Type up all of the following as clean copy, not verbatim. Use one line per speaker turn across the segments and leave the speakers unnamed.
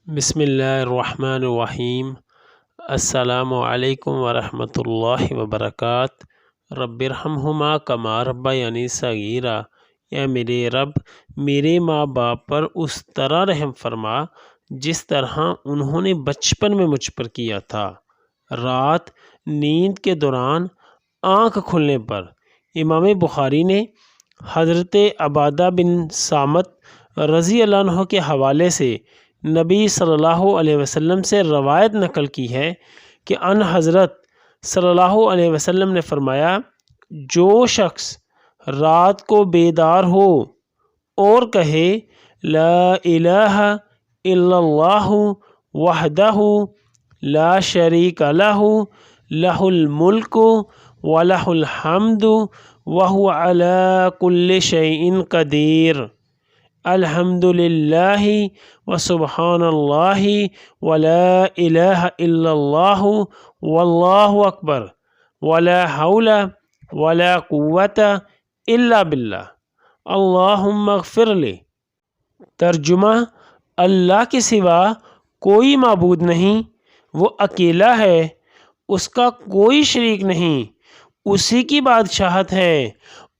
بسم اللہ الرحمن الرحیم۔ السلام علیکم ورحمۃ اللہ وبرکاتہ۔ رب ارحمہما کما ربیانی صغیرا، یا میرے رب میرے ماں باپ پر اس طرح رحم فرما جس طرح انہوں نے بچپن میں مجھ پر کیا تھا۔ رات نیند کے دوران آنکھ کھلنے پر امام بخاری نے حضرت عبادہ بن صامت رضی اللہ عنہ کے حوالے سے نبی صلی اللہ علیہ وسلم سے روایت نقل کی ہے کہ ان حضرت صلی اللہ علیہ وسلم نے فرمایا، جو شخص رات کو بیدار ہو اور کہے لا الہ الا اللہ وحدہ لا شریک لہ لہ الملک ولہ الحمد وہو علی کل شیء قدیر، الحمد للہ وسبحان اللہ ولا الہ الا اللہ واللہ اکبر ولا حول ولا قوت الا باللہ، اللہم اغفر لی۔ ترجمہ: اللہ کے سوا کوئی معبود نہیں، وہ اکیلا ہے، اس کا کوئی شریک نہیں، اسی کی بادشاہت ہے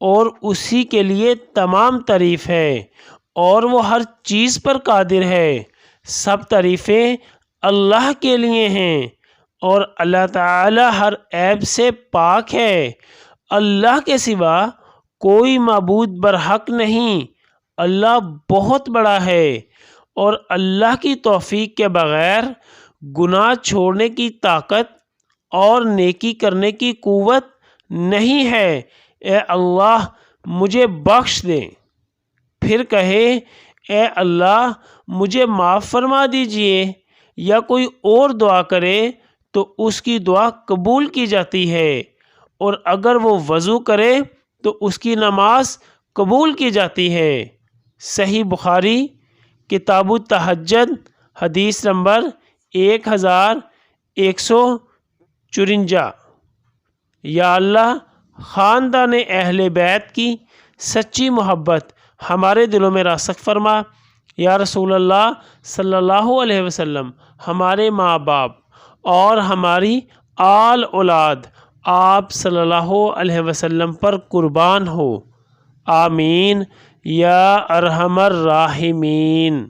اور اسی کے لیے تمام تعریف ہے اور وہ ہر چیز پر قادر ہے۔ سب تعریفیں اللہ کے لیے ہیں اور اللہ تعالی ہر عیب سے پاک ہے۔ اللہ کے سوا کوئی معبود برحق نہیں، اللہ بہت بڑا ہے اور اللہ کی توفیق کے بغیر گناہ چھوڑنے کی طاقت اور نیکی کرنے کی قوت نہیں ہے۔ اے اللہ مجھے بخش دے۔ پھر کہے اے اللہ مجھے معاف فرما دیجئے، یا کوئی اور دعا کرے تو اس کی دعا قبول کی جاتی ہے، اور اگر وہ وضو کرے تو اس کی نماز قبول کی جاتی ہے۔ صحیح بخاری کتاب التہجد حدیث نمبر 1154۔ یا اللہ خاندان اہل بیت کی سچی محبت ہمارے دلوں میں راسخ فرما۔ یا رسول اللہ صلی اللہ علیہ وسلم ہمارے ماں باپ اور ہماری آل اولاد آپ صلی اللہ علیہ وسلم پر قربان ہو، آمین یا ارحم الراحمین۔